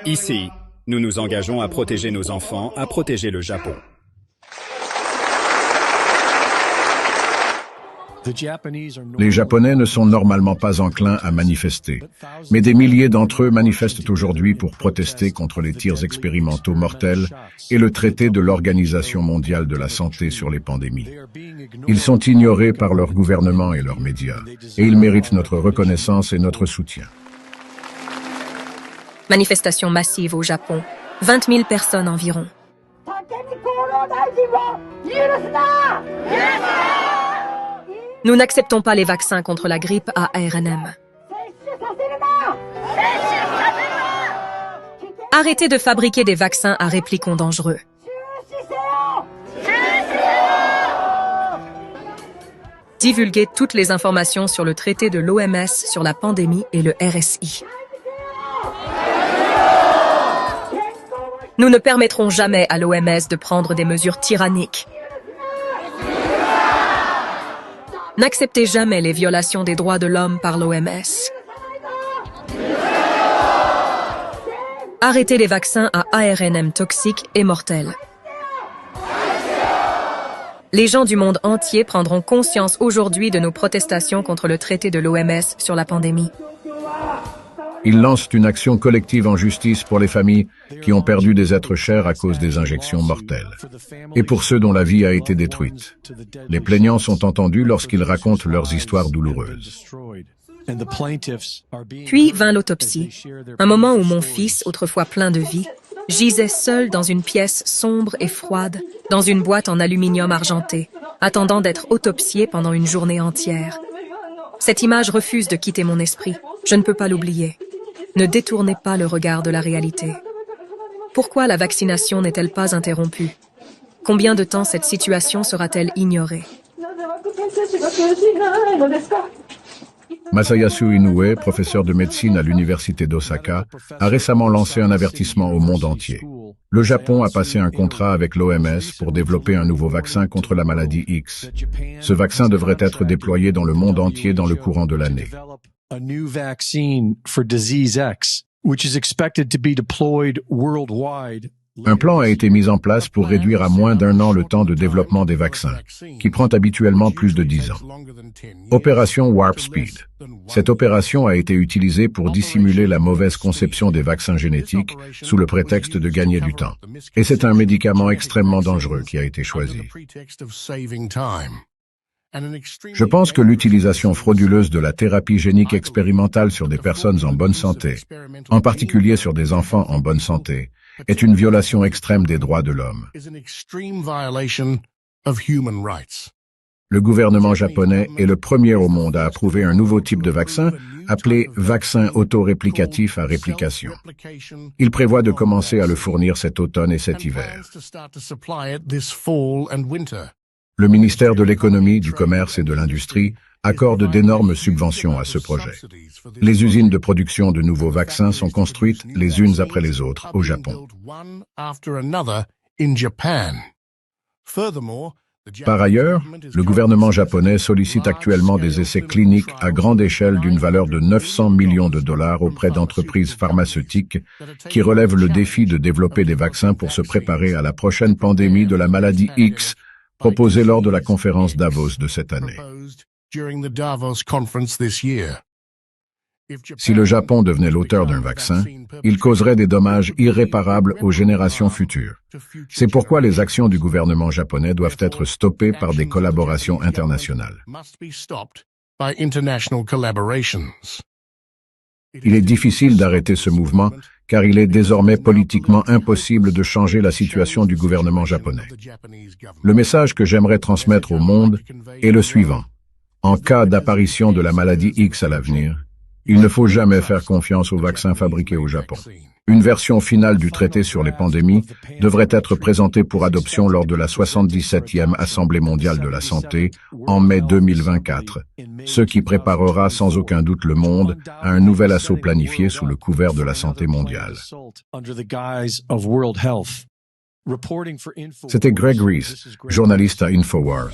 Ici, nous nous engageons à protéger nos enfants, à protéger le Japon. Les Japonais ne sont normalement pas enclins à manifester, mais des milliers d'entre eux manifestent aujourd'hui pour protester contre les tirs expérimentaux mortels et le traité de l'Organisation mondiale de la santé sur les pandémies. Ils sont ignorés par leur gouvernement et leurs médias, et ils méritent notre reconnaissance et notre soutien. Manifestation massive au Japon. 20 000 personnes environ. Nous n'acceptons pas les vaccins contre la grippe à ARNM. Arrêtez de fabriquer des vaccins à réplicons dangereux. Divulguez toutes les informations sur le traité de l'OMS sur la pandémie et le RSI. Nous ne permettrons jamais à l'OMS de prendre des mesures tyranniques. N'acceptez jamais les violations des droits de l'homme par l'OMS. Arrêtez les vaccins à ARNM toxiques et mortels. Les gens du monde entier prendront conscience aujourd'hui de nos protestations contre le traité de l'OMS sur la pandémie. Ils lancent une action collective en justice pour les familles qui ont perdu des êtres chers à cause des injections mortelles, et pour ceux dont la vie a été détruite. Les plaignants sont entendus lorsqu'ils racontent leurs histoires douloureuses. Puis vint l'autopsie, un moment où mon fils, autrefois plein de vie, gisait seul dans une pièce sombre et froide, dans une boîte en aluminium argenté, attendant d'être autopsié pendant une journée entière. Cette image refuse de quitter mon esprit. Je ne peux pas l'oublier. Ne détournez pas le regard de la réalité. Pourquoi la vaccination n'est-elle pas interrompue? Combien de temps cette situation sera-t-elle ignorée? Masayasu Inoue, professeur de médecine à l'université d'Osaka, a récemment lancé un avertissement au monde entier. Le Japon a passé un contrat avec l'OMS pour développer un nouveau vaccin contre la maladie X. Ce vaccin devrait être déployé dans le monde entier dans le courant de l'année. A new vaccine for disease X, which is expected to be deployed worldwide. Un plan a été mis en place pour réduire à moins d'1 an le temps de développement des vaccins, qui prend habituellement plus de 10 ans. Opération Warp Speed. Cette opération a été utilisée pour dissimuler la mauvaise conception des vaccins génétiques sous le prétexte de gagner du temps. Et c'est un médicament extrêmement dangereux qui a été choisi. Je pense que l'utilisation frauduleuse de la thérapie génique expérimentale sur des personnes en bonne santé, en particulier sur des enfants en bonne santé, est une violation extrême des droits de l'homme. Le gouvernement japonais est le premier au monde à approuver un nouveau type de vaccin appelé vaccin autoréplicatif à réplication. Il prévoit de commencer à le fournir cet automne et cet hiver. Le ministère de l'Économie, du Commerce et de l'Industrie accorde d'énormes subventions à ce projet. Les usines de production de nouveaux vaccins sont construites les unes après les autres au Japon. Par ailleurs, le gouvernement japonais sollicite actuellement des essais cliniques à grande échelle d'une valeur de 900 millions de dollars auprès d'entreprises pharmaceutiques qui relèvent le défi de développer des vaccins pour se préparer à la prochaine pandémie de la maladie X proposée lors de la conférence Davos de cette année. Si le Japon devenait l'auteur d'un vaccin, il causerait des dommages irréparables aux générations futures. C'est pourquoi les actions du gouvernement japonais doivent être stoppées par des collaborations internationales. Il est difficile d'arrêter ce mouvement car il est désormais politiquement impossible de changer la situation du gouvernement japonais. Le message que j'aimerais transmettre au monde est le suivant. En cas d'apparition de la maladie X à l'avenir, il ne faut jamais faire confiance aux vaccins fabriqués au Japon. Une version finale du traité sur les pandémies devrait être présentée pour adoption lors de la 77e Assemblée mondiale de la santé en mai 2024, ce qui préparera sans aucun doute le monde à un nouvel assaut planifié sous le couvert de la santé mondiale. C'était Greg Reese, journaliste à InfoWars.